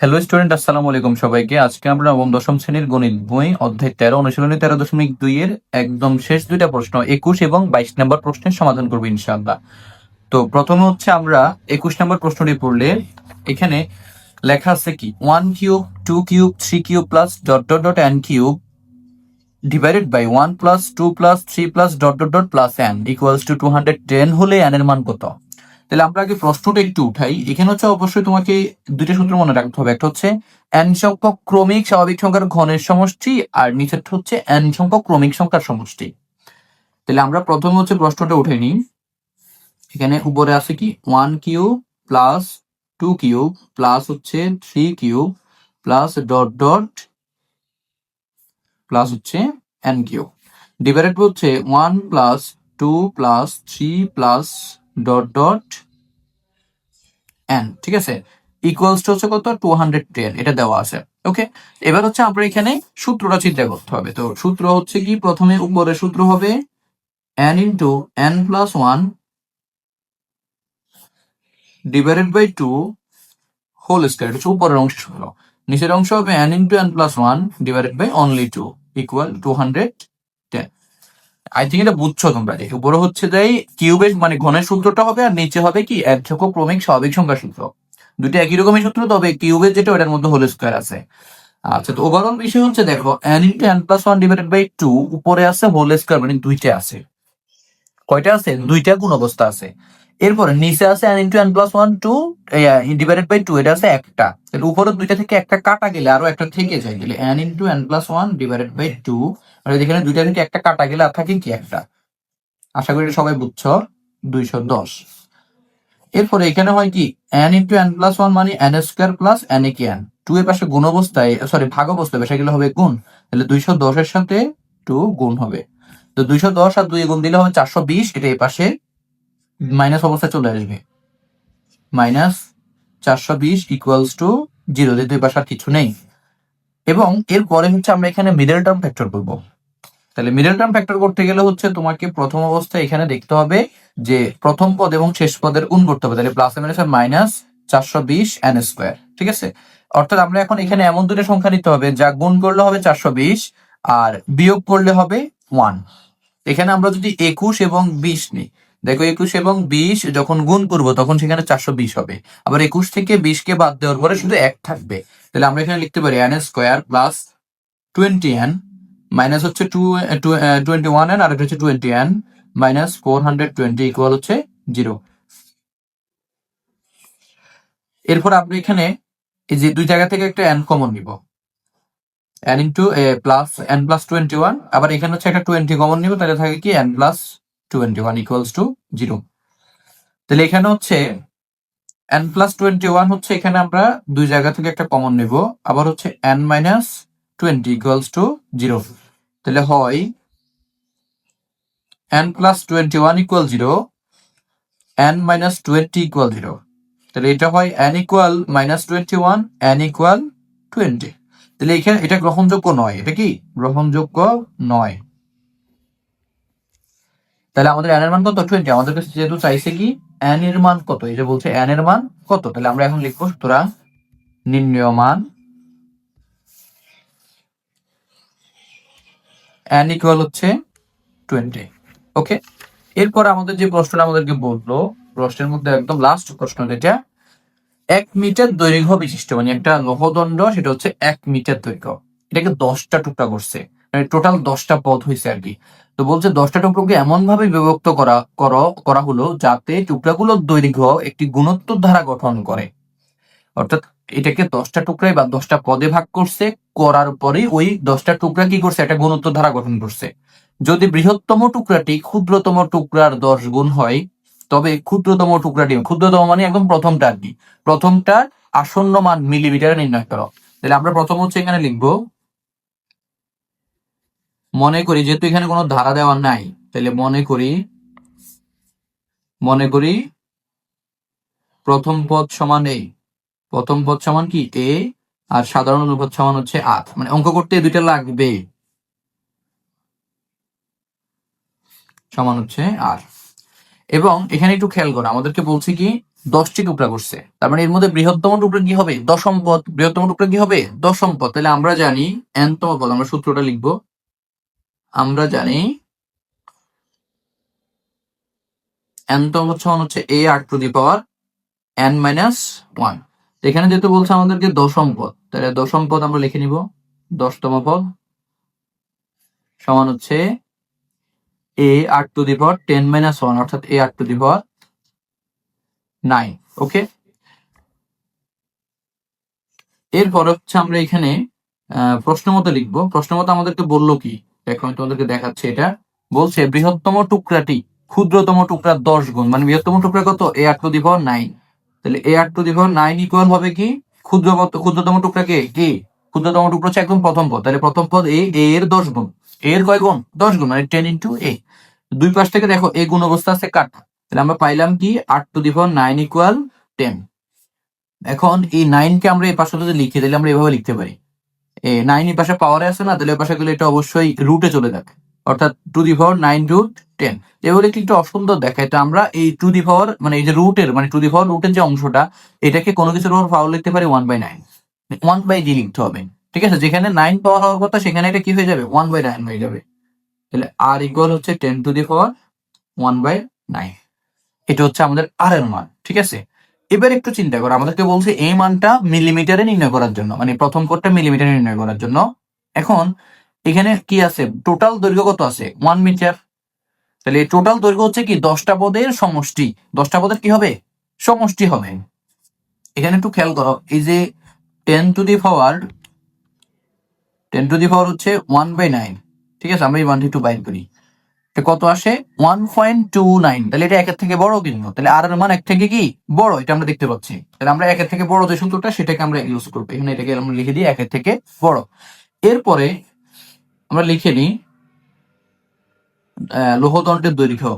Hello student, আসসালামু আলাইকুম সবাইকে। আজকে আমরা নবম দশম শ্রেণীর গণিত বই অধ্যায় 13 অনুশীলনী 13.2 এর একদম শেষ দুইটা প্রশ্ন 21 এবং 22 নম্বর প্রশ্নের সমাধান করবো ইনশাআল্লাহ। তো প্রথমে হচ্ছে আমরা 21 নম্বর প্রশ্নটি পড়লে এখানে লেখা আছে কি 1 cube 2 cube 3 cube plus dot dot dot n cube divided by 1 plus 2 plus 3 plus dot dot dot plus n equals to 210 হলে n এর মান কত? তাহলে আমরা আগে প্রশ্নটা একটু উঠাই। এখানে হচ্ছে অবশ্যই তোমাকে দুইটা সূত্র মনে রাখতে হবে। একটা হচ্ছে n সংখ্যক ক্রমিক স্বাভাবিক সংখ্যার ঘনের সমষ্টি, আর নিচেরটা হচ্ছে n সংখ্যক ক্রমিক সংখ্যার সমষ্টি। তাহলে আমরা প্রথমে হচ্ছে প্রশ্নটা উঠে নিই। এখানে উপরে আছে কি 1 কিউব প্লাস 2 কিউব প্লাস হচ্ছে 3 cube plus dot dot plus হচ্ছে n কিউব ডিভাইডেড হচ্ছে 1 plus 2 plus 3 plus dot dot n, ঠিক আছে, ইকুয়ালস টু হচ্ছে কত 210, এটা দেওয়া আছে। ওকে, এবার হচ্ছে আমরা এখানে সূত্রটা চিন্তা করতে হবে। তো সূত্র হচ্ছে কি, প্রথমে উপরে সূত্র হবে n into n plus 1 divided by 2 whole square, এটা হচ্ছে উপরের অংশ সূত্র। নিচের অংশ হবে n into n plus 1 divided by only 2 equal 210। I think এটা বুঝছো তোমরা। যে উপরে হচ্ছে যাই কিউবের মানে ঘনের সূত্রটা হবে, আর নিচে হবে কি এক সংখ্যক ক্রমিক স্বাভাবিক সংখ্যার সূত্র। দুটো একই রকমের সূত্র, তবে কিউবের যেটা ওটার মধ্যে হোল স্কয়ার আছে। আচ্ছা, তো ওভারঅল বিষয় হচ্ছে দেখো n into n plus 1 divided by 2 উপরে আছে হোল স্কয়ার, মানে দুইটা আছে। কয়টা আছে? দুইটা গুণ অবস্থা আছে। এরপরে নিচে আছে n into n plus 1 2 divided by 2, এটা আছে একটা। তাহলে উপরের দুইটা থেকে একটা কাটা গেলে আরো একটা থেকে যায়, তাহলে n into n plus 1 divided by 2, আর এখানে দুইটা থেকে একটা কাটা গেলে আর থাকে কি একটা। আশা করি সবাই বুঝছো, 210। এরপরে এখানে হয় কি n ইন্টু n প্লাস 1 মানে n স্কয়ার প্লাস n এ কি n, 2 এর পাশে গুণ অবস্থায় সরি ভাগ অবস্থায় সেগুলো হবে গুণ, তাহলে 210 এর সাথে 2 গুণ হবে। তো 210 আর 2 গুণ দিলে হবে 420, এটা এই পাশে মাইনাস অবস্থায় চলে আসবে, মাইনাস 420 ইকুয়ালস টু 0, দুই পাশে আর কিছু নেই। এবং এরপরে হচ্ছে আমরা এখানে মিডল টার্ম ফ্যাক্টর করবো। তাহলে মিডল টার্ম ফ্যাক্টর করতে গেলে হচ্ছে তোমাকে প্রথম অবস্থায় এখানে দেখতে হবে যে প্রথম পদ এবং শেষ পদের গুণ করতে হবে। তাহলে plus minus minus 420 n square, ঠিক আছে। অর্থাৎ আমরা এখন এখানে এমন দুটো সংখ্যা নিতে হবে যা গুণ করলে হবে 420 আর বিয়োগ করলে হবে 1। এখানে আমরা যদি 21 এবং 20 নিই, দেখো 21 এবং 20 যখন গুণ করব তখন সেখানে 420 হবে। আবার 21 থেকে 20 কে বাদ দেওয়ার পরে শুধু 1 থাকবে। তাহলে আমরা এখানে লিখতে পারি n square plus 20n minus হচ্ছে 21n আর এটা হচ্ছে 20n মাইনাস 420 ইকুয়াল হচ্ছে 0। এরপর আপনি এখানে এই যে দুই জায়গা থেকে একটা n কমন নিব, n into plus n plus 21, আবার এখানে হচ্ছে একটা 20 কমন নিব, তাহলে থাকে কি n প্লাস 21 ইকুয়ালস টু 0। তাহলে এখানে হচ্ছে n প্লাস 21 হচ্ছে এখানে আমরা দুই জায়গা থেকে একটা কমন নিব, আবার হচ্ছে n মাইনাস 20 ইকুয়ালস টু 0। তাহলে হয় n plus 21 equal 0, n minus 20 equal 0। তাহলে এটা হয় n equal minus 21, n equal 20। তাহলে এখানে এটা গ্রহণযোগ্য নয়, এটা কি গ্রহণযোগ্য নয়। তাহলে আমাদের n এর মান কত 20, আমাদের কাছে যেহেতু চাইছে কি n এর মান কত, এই যে বলছে n এর মান কত, তাহলে আমরা এখন লিখবো সুতরাং নির্ণেয় মান n ইকুয়াল হচ্ছে 20। ওকে, এরপর আমাদের যে প্রশ্নটা আমাদেরকে বললো, প্রশ্নের মধ্যে একদম লাস্ট প্রশ্ন যেটা 1 মিটার দৈর্ঘ্য বিশিষ্ট, মানে একটা লৌহদণ্ড, সেটা হচ্ছে 1 মিটার দৈর্ঘ্য, এটাকে 10টা টুকরা করছে, মানে টোটাল 10টা পদ হয়েছে আর কি। তো বলছে 10টা টুকরোকে এমন ভাবে বিভক্ত করা হলো যাতে টুকরাগুলোর দৈর্ঘ্য একটি গুণোত্তর ধারা গঠন করে। অর্থাৎ এটাকে 10টা টুকরায় বা 10টা পদে ভাগ করছে, করার পরে ওই 10টা টুকরা কি করছে, একটা গুণোত্তর ধারা গঠন করছে। যদি বৃহত্তম টুকরাটি ক্ষুদ্রতম টুকরার 10 গুণ হয়, তবে ক্ষুদ্রতম মানে একদম প্রথমটা আর কি, প্রথমটার আসন্ন মান মিলিমিটারে নির্ণয় করো। তাহলে আমরা প্রথম হচ্ছে এখানে লিখবো, মনে করি যেহেতু এখানে কোনো ধারা দেওয়া নাই, তাহলে মনে করি প্রথম পদ সমান এই, প্রথম পদ সমান কি এ, আর সাধারণ অনুপাত সমান হচ্ছে 8, মানে অঙ্ক করতে এই দুইটা লাগবে, সমান হচ্ছে আর। এবং এখানে একটু খেয়াল করো, আমাদেরকে বলছি কি 10টি টুকরা করছে, তার মানে এর মধ্যে বৃহত্তম টুকরা কি হবে? দশম পদ। বৃহত্তম টুকরা কি হবে? দশম পদ। তাহলে আমরা জানি nতম পদ, আমরা সূত্রটা লিখবো। আমরা জানি nতম হচ্ছে a r to the power n minus 1। এখানে যেহেতু বলছে আমাদেরকে দশম পদ, তাহলে দশম পদ আমরা লিখে নিব। 10তম পদ সমান হচ্ছে a r to the power 10 minus 1, অর্থাৎ a r টু দি পাওয়ার 9। ওকে, এরপর হচ্ছে আমরা এখানে প্রশ্ন মতো লিখবো। প্রশ্ন মতো আমাদেরকে বললো কি, দেখো আমি তোমাদেরকে দেখাচ্ছি। এটা বলছে বৃহত্তম টুকরাটি ক্ষুদ্রতম টুকরার 10 গুণ, মানে বৃহত্তম টুকরা কত? a r টু দি পাওয়ার 9। তাহলে a r to the power 9 equal হবে কি? ক্ষুদ্রতম টুকরাকে কি? ক্ষুদ্রতম টুকরা হচ্ছে একদম প্রথম পদ। তাহলে প্রথম পদ a এর 10 গুণ। এর কয় গুণ? 10 গুণ, মানে 10 ইন্টু a। দুই পাশ থেকে দেখো a গুণ অবস্থা আছে কাট, তাহলে আমরা পাইলাম কি r to the power 9 equal 10। এখন এই 9 কে আমরা এই পাশে যদি লিখি, তাহলে আমরা এভাবে লিখতে পারি, 9 এই পাশে পাওয়ারে আছে না, তাহলে ওই পাশে গেলে এটা অবশ্যই রুটে চলে যাবে, অর্থাৎ টু দি পাওয়ার 9 রুট 10। এবারে একটু অসুন্দর দেখায়, তো আমরা এই টু দি পাওয়ার মানে এই যে রুটের মানে টু দি পাওয়ার রুটের যে অংশটা, এটাকে কোনো কিছুর উপর পাওয়ার লিখতে পারি 1/9, 1/d লিখতে হবে। ঠিক আছে, যেখানে 9 পাওয়ার হওয়ার কথা সেখানে এটা কি হয়ে যাবে? 1/9 হয়ে যাবে। তাহলে r ইকুয়াল হচ্ছে 10 টু দি পাওয়ার 1/9। এটা হচ্ছে আমাদের আর এর মান। ঠিক আছে, এবার একটু চিন্তা করো, আমাদেরকে বলছে এই মানটা মিলিমিটারে নির্ণয় করার জন্য, মানে প্রথম কোডটা মিলিমিটারে নির্ণয় করার জন্য। এখন এখানে কি আছে? টোটাল দৈর্ঘ্য কত আছে? 1 মিটার। তাহলে টোটাল দৈর্ঘ্য হচ্ছে কি? 10টা পদের সমষ্টি। 10টা পদের কি হবে? সমষ্টি হবে। এখানে একটু খেয়াল করো, এই যে 10 টু দি পাওয়ার হচ্ছে 1/9। ঠিক আছে, আমরা এই মানটি একটু বাইর করি, কত আসে? 1.29। তাহলে এটা একের থেকে বড় কিন্তু, তাহলে আর এর মান এক থেকে কি বড়, এটা আমরা দেখতে পাচ্ছি। তাহলে আমরা একের থেকে বড় যে সূত্রটা সেটাকে আমরা ইউজ করবো এখানে, এটাকে আমরা লিখে দিই একের থেকে বড়। এরপরে আমরা লিখে নিই লৌহদণ্ডের দৈর্ঘ্য।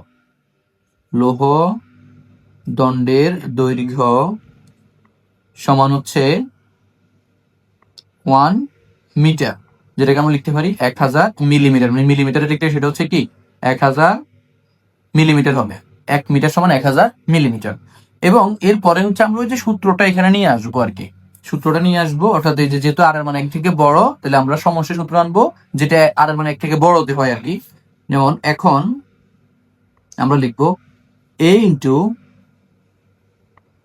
লৌহদণ্ডের দৈর্ঘ্য সমান হচ্ছে 1 মিটার, যেটাকে আমরা লিখতে পারি 1000 মিলিমিটার। মানে মিলিমিটারে লিখতে সেটা হচ্ছে কি 1000 মিলিমিটার হবে। 1 মিটার সমান 1000 মিলিমিটার। এবং এরপরে হচ্ছে আমরা ওই যে সূত্রটা এখানে নিয়ে আসবো আর কি, সূত্রটা নিয়ে আসবো, অর্থাৎ এই যে যেহেতু আর এর মান 1 থেকে বড়, তাহলে আমরা সমষ্টি সূত্র আনবো যেটা আর এর মান 1 থেকে বড় হতে হয় আর কি। যেমন এখন আমরা লিখবো a into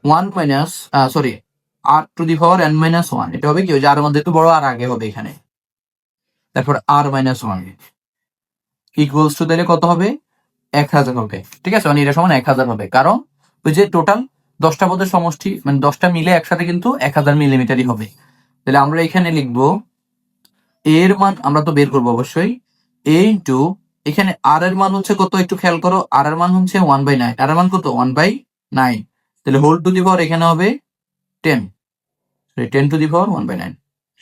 1 minus sorry r to the power n minus 1। এটা হবে কি, ওই যে আর মান যেহেতু বড় আর আগে হবে এখানে, তারপর r মাইনাস 1 ইকুয়ালস টু, তাহলে কত হবে? 1000 হবে। ঠিক আছে, মানে এটা সমান 1000 হবে, কারণ ওই যে টোটাল 10টা পদের সমষ্টি, মানে 10টা মিলে একসাথে কিন্তু 1000 মিলিমিটারই হবে। তাহলে আমরা এখানে লিখবো এর মান আমরা তো বের করবো অবশ্যই, a ইন্টু এখানে আর এর মান হচ্ছে কত একটু খেয়াল করো, আর এর মান হচ্ছে 1/9, আর এর মান কত? 1/9। তাহলে হোল টু দি পাওয়ার এখানে হবে 10, 10 টু দি পাওয়ার 1/9,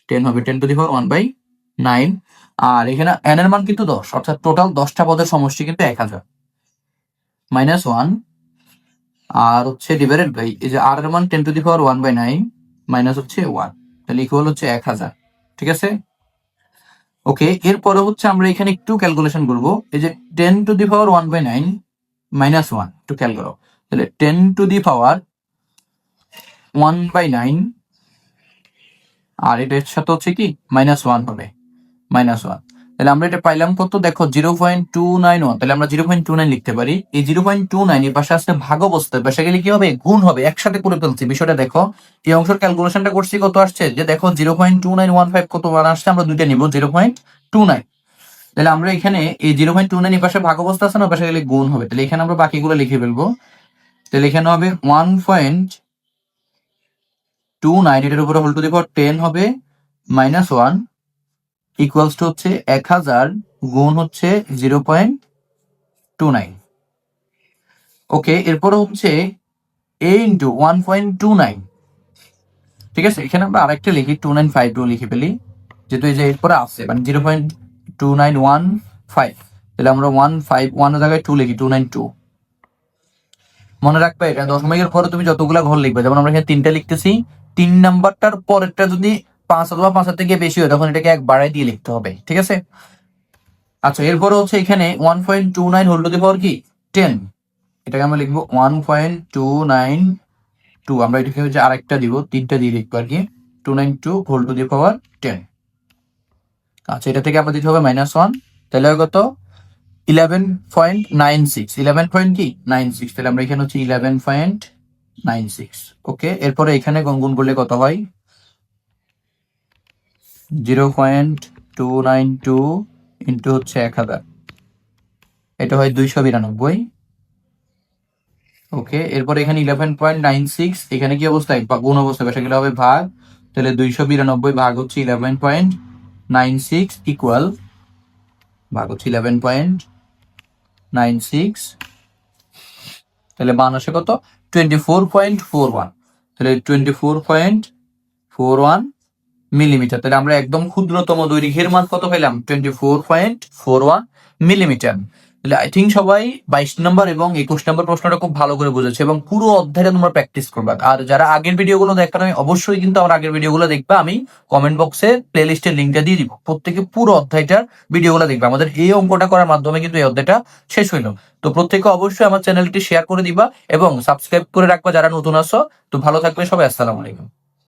10 হবে 10 টু দি পাওয়ার 1/9। আর এখানে n এর মান কিন্তু 10, অর্থাৎ টোটাল 10টা পদের সমষ্টি কিন্তু 1000 মাইনাস 1, আর হচ্ছে ডিভাইডেড বাই এই যে আর এর মান 10 টু দি পাওয়ার 1/9 মাইনাস হচ্ছে 1, তাহলে ইকুয়াল হচ্ছে 1000। ঠিক আছে, ওকে। এরপরে হচ্ছে আমরা এখানে একটু ক্যালকুলেশন করবো, এই যে 10 টু দি পাওয়ার 1/9 মাইনাস 1, একটু খেয়াল করো, তাহলে 10 টু দি পাওয়ার 1/9 আর এটার সাথে হচ্ছে কি মাইনাস 1 হবে, মাইনাস 1। তাহলে আমরা এটা পাইলাম কত? দেখো 0.291, তাহলে আমরা 0.29 লিখতে পারি। এই 0.29 এর পাশে আসলে ভাগ অবস্থায়, পাশে গেলে কি হবে? গুণ হবে, একসাথে করে ফেলছি বিষয়টা। দেখো এই অংশের ক্যালকুলেশনটা করছি, কত আসছে? যে দেখো 0.2915 কত বার আসছে, আমরা দুইটা নিব 0.29। তাহলে আমরা এখানে এই 0.29 এর পাশে ভাগ অবস্থা আছে না, পাশে গেলে গুণ হবে, তাহলে এখানে আমরা বাকিগুলো লিখে ফেলবো। তাহলে এখানে হবে 1.29, এটার উপরে হোল টু দি পাওয়ার 10 হবে মাইনাস 1 ইকুয়ালস টু হচ্ছে 1000 গুণ হচ্ছে 0.29। ওকে, এরপরে হচ্ছে a ইন্টু 1.29। ঠিক আছে, এখানে আমরা আরেকটা লিখি 2952 লিখে ফেলি, যেহেতু এই যে এরপরে আছে মানে 0.2915, তাহলে আমরা 151 এর জায়গায় 2 লিখি, 292। মনে রাখবে এটা দশমিকের পরে তুমি যতগুলা ঘর লিখবে, যেমন আমরা এখানে 3টা লিখতেছি, 3 নাম্বারটার পরেরটা যদি 5 অথবা 5 থেকে বেশি হয় তখন এটাকে 1 বাড়ায় দিয়ে লিখতে হবে। ঠিক আছে, আচ্ছা। এরপরে হচ্ছে এখানে 1.29 হোল টু দি পাওয়ার কি 10, এটাকে আমরা লিখবো 1.29 টু, আমরা এটাকে হচ্ছে আরেকটা দিব, 3টা দিয়ে লিখবো আর কি, 292 হোল টু দি পাওয়ার 10। আচ্ছা, এটা থেকে আমরা দিতে হবে -1, তাহলে হয় কত 11.96, 11 পয়েন্ট কি 96, তাহলে আমরা এখানে হচ্ছে 11.96। ওকে, এরপরে এখানে গুণ করলে কত হয় 0.292 ইন্টু হচ্ছে 1000, এটা হয় 292। ওকে, এরপরে এখানে 11.96, এখানে কি অবস্থায় গুণ অবস্থায়, সেগুলো হবে ভাগ, তাহলে 292 ভাগ হচ্ছে 11.96 ইকুয়াল, ভাগ হচ্ছে 11.96, তাহলে মান আসে কত 24.41, তাহলে 24.41 মিলিমিটার। তাহলে আমরা একদম ক্ষুদ্রতম দৈর্ঘ্যের মান কত পেলাম 24.41 মিলিমিটার। তাহলে আই থিঙ্ক সবাই 22 নম্বর এবং 21 নম্বর প্রশ্নটা খুব ভালো করে বুঝেছে এবং পুরো অধ্যায়টা তোমরা প্র্যাকটিস করবা। আর যারা আগের ভিডিওগুলো দেখার আমি অবশ্যই কিন্তু আমার আগের ভিডিওগুলো দেখবা, আমি কমেন্ট বক্সে প্লে লিস্টের লিঙ্কটা দিয়ে দিব, প্রত্যেকে পুরো অধ্যায়টার ভিডিওগুলো দেখবা। আমাদের এই অঙ্কটা করার মাধ্যমে কিন্তু এই অধ্যায়টা শেষ হইলো। তো প্রত্যেকে অবশ্যই আমার চ্যানেলটি শেয়ার করে দিবা এবং সাবস্ক্রাইব করে রাখবা যারা নতুন আসো। তো ভালো থাকবে সবাই, আসসালামু আলাইকুম।